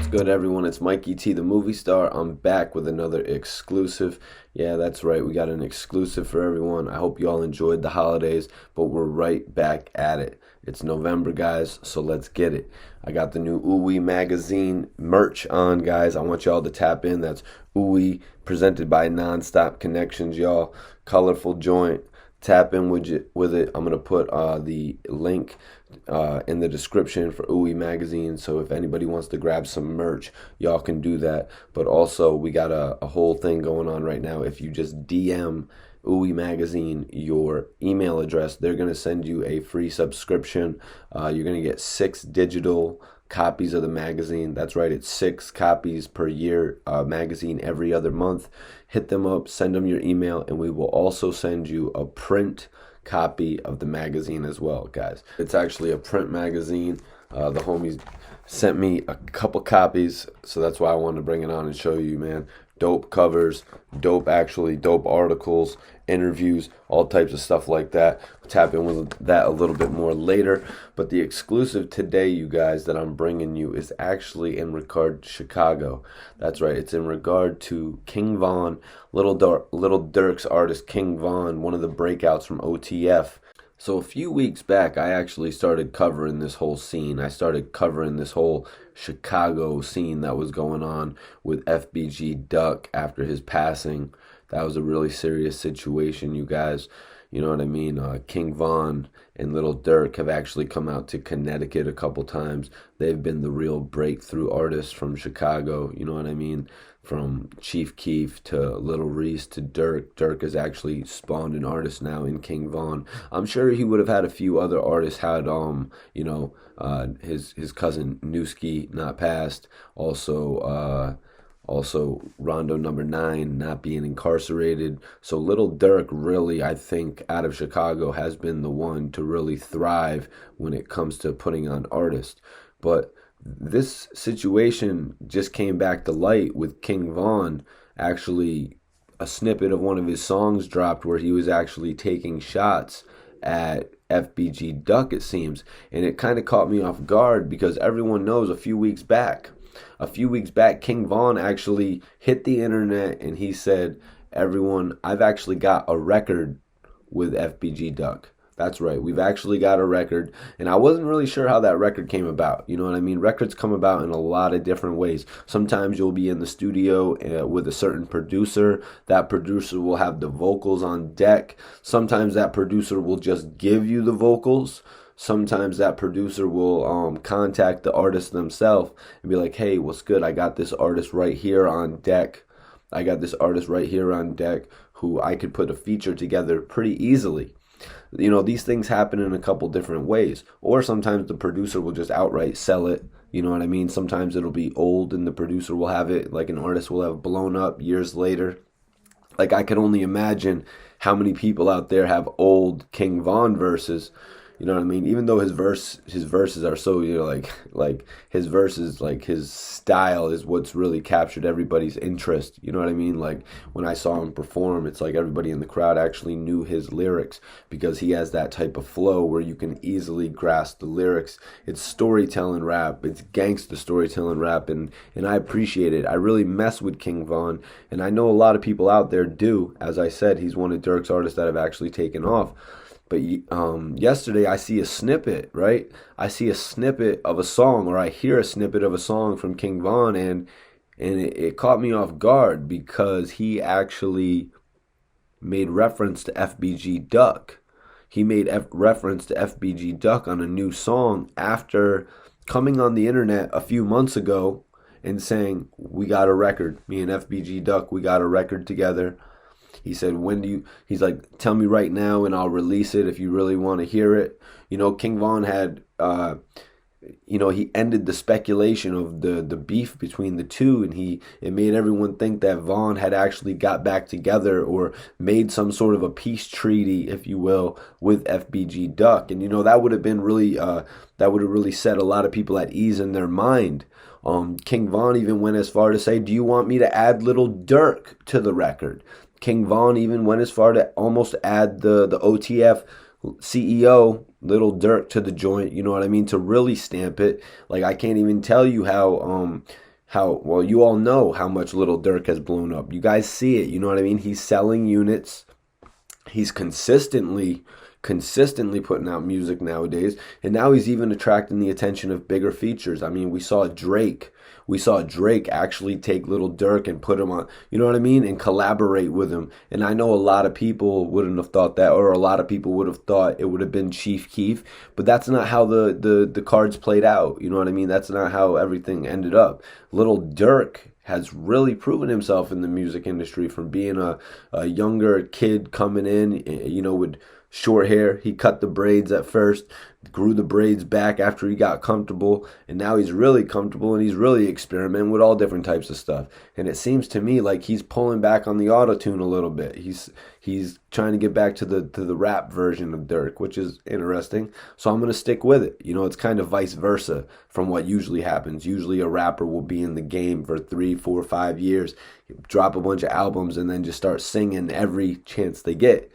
good, everyone? It's Mikey T, the movie star. I'm back with another exclusive. Yeah, that's right. We got an exclusive for everyone. I hope you all enjoyed the holidays, but we're right back at it. It's November, guys, so let's get it. I got the new Ooey magazine merch on, guys. I want y'all to tap in. That's Ooey, presented by Non-Stop Connections, y'all. Colorful joint. Tap in with it. I'm going to put the link in the description for Ooey magazine, so if anybody wants to grab some merch, y'all can do that. But also, we got a whole thing going on right now. If you just DM Ooey magazine your email address, they're going to send you a free subscription. You're going to get 6 digital copies of the magazine. That's right, it's 6 copies per year, magazine every other month. Hit them up, send them your email, and we will also send you a print copy of the magazine as well, guys. It's actually a print magazine. The homies sent me a couple copies, so that's why I wanted to bring it on and show you, man. Dope covers, dope articles, interviews, all types of stuff like that. We'll tap in with that a little bit more later. But the exclusive today, you guys, that I'm bringing you is actually in regard to Chicago. That's right, it's in regard to King Von, Lil Durk's artist King Von, one of the breakouts from OTF. So a few weeks back, I actually started covering this whole scene. I started covering this whole Chicago scene that was going on with FBG Duck after his passing. That was a really serious situation, you guys. You know what I mean? King Von and Lil Durk have actually come out to Connecticut a couple times. They've been the real breakthrough artists from Chicago. You know what I mean? From Chief Keef to Lil Reese to Durk. Durk has actually spawned an artist now in King Von. I'm sure he would have had a few other artists had his cousin Newski not passed. Also, Rondo number 9 not being incarcerated. So Lil Durk really, I think, out of Chicago has been the one to really thrive when it comes to putting on artists. But this situation just came back to light with King Von. Actually, a snippet of one of his songs dropped where he was actually taking shots at FBG Duck, it seems. And it kind of caught me off guard because everyone knows a few weeks back, King Von actually hit the internet and he said, everyone, I've actually got a record with FBG Duck. That's right, we've actually got a record, and I wasn't really sure how that record came about. You know what I mean? Records come about in a lot of different ways. Sometimes you'll be in the studio with a certain producer. That producer will have the vocals on deck. Sometimes that producer will just give you the vocals. Sometimes that producer will contact the artist themselves and be like, hey, what's good? I got this artist right here on deck. Who I could put a feature together pretty easily. You know, these things happen in a couple different ways. Or sometimes the producer will just outright sell it. You know what I mean? Sometimes it'll be old and the producer will have it, like an artist will have blown up years later. Like, I can only imagine how many people out there have old King Von verses. You know what I mean? Even though his verses are so, you know, like his verses, like his style is what's really captured everybody's interest. You know what I mean? Like, when I saw him perform, it's like everybody in the crowd actually knew his lyrics because he has that type of flow where you can easily grasp the lyrics. It's storytelling rap. It's gangsta storytelling rap, and I appreciate it. I really mess with King Von, and I know a lot of people out there do. As I said, he's one of Durk's artists that have actually taken off. But yesterday I see a snippet, right? I see a snippet of a song, or I hear a snippet of a song from King Von, and it caught me off guard because he actually made reference to FBG Duck. He made reference to FBG Duck on a new song after coming on the internet a few months ago and saying, we got a record. Me and FBG Duck, we got a record together. He said, he's like, tell me right now and I'll release it if you really want to hear it. You know, King Von had, he ended the speculation of the beef between the two, and it made everyone think that Von had actually got back together or made some sort of a peace treaty, if you will, with FBG Duck. And, you know, that would have been really, that would have really set a lot of people at ease in their mind. King Von even went as far to say, do you want me to add Lil Durk to the record? King Von even went as far to almost add the OTF CEO, Lil Durk, to the joint, you know what I mean, to really stamp it. Like, I can't even tell you how how, well, you all know how much Lil Durk has blown up. You guys see it, you know what I mean? He's selling units. He's consistently putting out music nowadays, and now he's even attracting the attention of bigger features. I mean, we saw Drake actually take Lil Durk and put him on, you know what I mean, and collaborate with him. And I know a lot of people wouldn't have thought that, or a lot of people would have thought it would have been Chief Keef, but that's not how the cards played out. You know what I mean? That's not how everything ended up. Lil Durk has really proven himself in the music industry, from being a younger kid coming in, you know, with short hair. He cut the braids at first, grew the braids back after he got comfortable, and now he's really comfortable and he's really experimenting with all different types of stuff. And it seems to me like he's pulling back on the auto-tune a little bit. He's trying to get back to the rap version of Durk, which is interesting. So I'm going to stick with it. You know, it's kind of vice versa from what usually happens. Usually a rapper will be in the game for 3, 4, 5 years, drop a bunch of albums, and then just start singing every chance they get.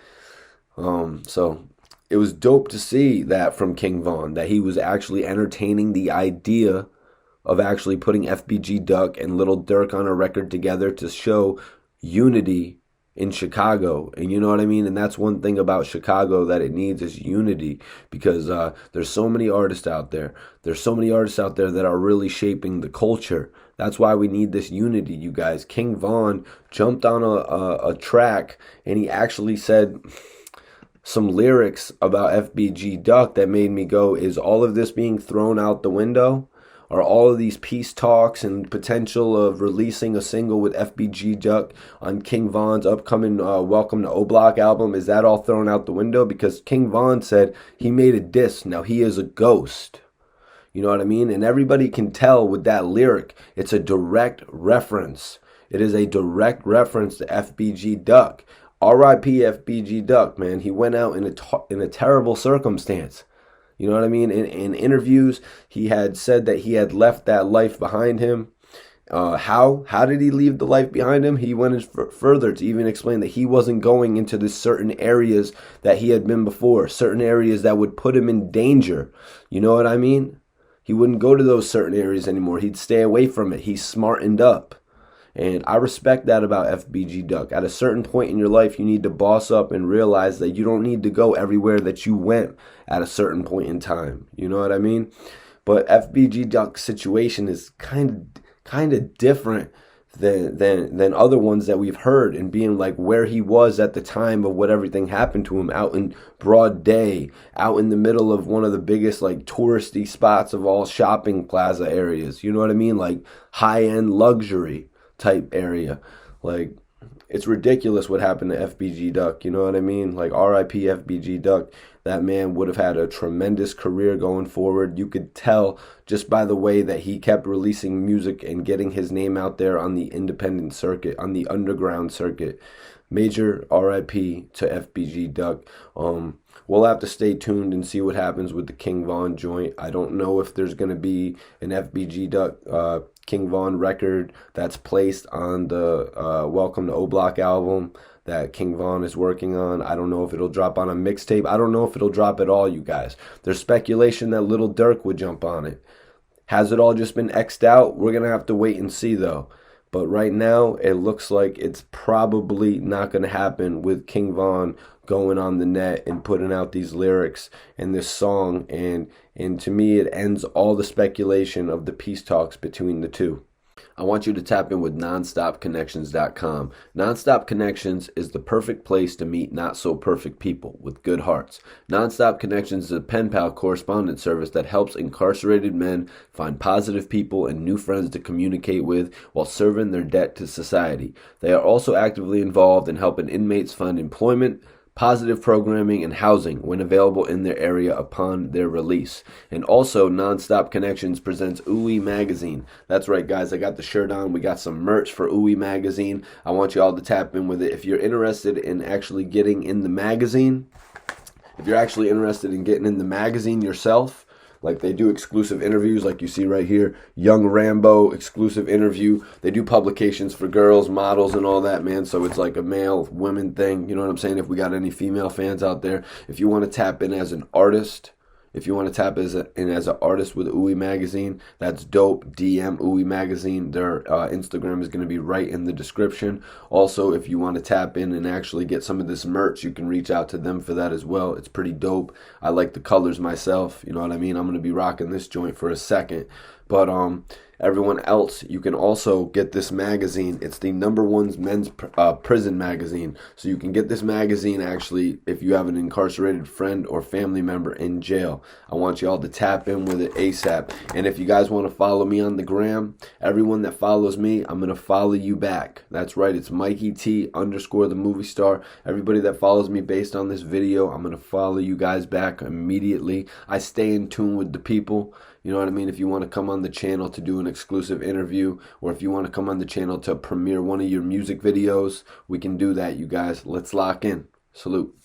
So it was dope to see that from King Von, that he was actually entertaining the idea of actually putting FBG Duck and Lil Durk on a record together to show unity in Chicago. And you know what I mean? And that's one thing about Chicago that it needs, is unity, because there's so many artists out there. There's so many artists out there that are really shaping the culture. That's why we need this unity, you guys. King Von jumped on a track, and he actually said some lyrics about FBG Duck that made me go, is all of this being thrown out the window? Are all of these peace talks and potential of releasing a single with FBG Duck on King Von's upcoming Welcome to O-Block album, is that all thrown out the window? Because King Von said he made a diss. Now he is a ghost. You know what I mean? And everybody can tell with that lyric, it's a direct reference. It is a direct reference to FBG Duck. R.I.P. FBG Duck, man. He went out in a terrible circumstance. You know what I mean? In interviews, he had said that he had left that life behind him. How did he leave the life behind him? He went further to even explain that he wasn't going into the certain areas that he had been before, certain areas that would put him in danger. You know what I mean? He wouldn't go to those certain areas anymore. He'd stay away from it. He smartened up. And I respect that about FBG Duck. At a certain point in your life, you need to boss up and realize that you don't need to go everywhere that you went at a certain point in time. You know what I mean? But FBG Duck's situation is kind of different than other ones that we've heard, and being like where he was at the time of what everything happened to him, out in broad day, out in the middle of one of the biggest like touristy spots of all shopping plaza areas. You know what I mean? Like high-end luxury type area. Like, it's ridiculous what happened to FBG Duck. You know what I mean? Like, R.I.P. FBG Duck. That man would have had a tremendous career going forward. You could tell just by the way that he kept releasing music and getting his name out there on the independent circuit, on the underground circuit. Major R.I.P. to FBG Duck. We'll have to stay tuned and see what happens with the King Von joint. I don't know if there's going to be an FBG Duck King Von record that's placed on the Welcome to O-Block album that King Von is working on. I don't know if it'll drop on a mixtape. I don't know if it'll drop at all, you guys. There's speculation that Lil Durk would jump on it. Has it all just been X'd out? We're going to have to wait and see, though. But right now, it looks like it's probably not going to happen with King Von going on the net and putting out these lyrics and this song. And to me, it ends all the speculation of the peace talks between the two. I want you to tap in with Non-Stop Non-Stop Connections is the perfect place to meet not-so-perfect people with good hearts. Non-Stop Connections is a pen pal correspondence service that helps incarcerated men find positive people and new friends to communicate with while serving their debt to society. They are also actively involved in helping inmates find employment, positive programming, and housing when available in their area upon their release. And also, Non-Stop Connections presents OOE Magazine. That's right, guys. I got the shirt on. We got some merch for OOE Magazine. I want you all to tap in with it. If you're interested in actually getting in the magazine, yourself, like they do exclusive interviews like you see right here, Young Rambo exclusive interview. They do publications for girls, models, and all that, man. So it's like a male, women thing. You know what I'm saying? If we got any female fans out there, if you want to tap in as an artist If you want to tap in as an artist with Ooey Magazine, that's dope. DM Ooey Magazine. Their Instagram is going to be right in the description. Also, if you want to tap in and actually get some of this merch, you can reach out to them for that as well. It's pretty dope. I like the colors myself. You know what I mean? I'm going to be rocking this joint for a second. But everyone else, you can also get this magazine. It's the #1 men's prison magazine. So you can get this magazine actually if you have an incarcerated friend or family member in jail. I want you all to tap in with it ASAP. And if you guys want to follow me on the gram, everyone that follows me, I'm going to follow you back. That's right. It's Mikey T _ the movie star. Everybody that follows me based on this video, I'm going to follow you guys back immediately. I stay in tune with the people. You know what I mean? If you want to come on the channel to do an exclusive interview, or if you want to come on the channel to premiere one of your music videos, we can do that, you guys. Let's lock in. Salute.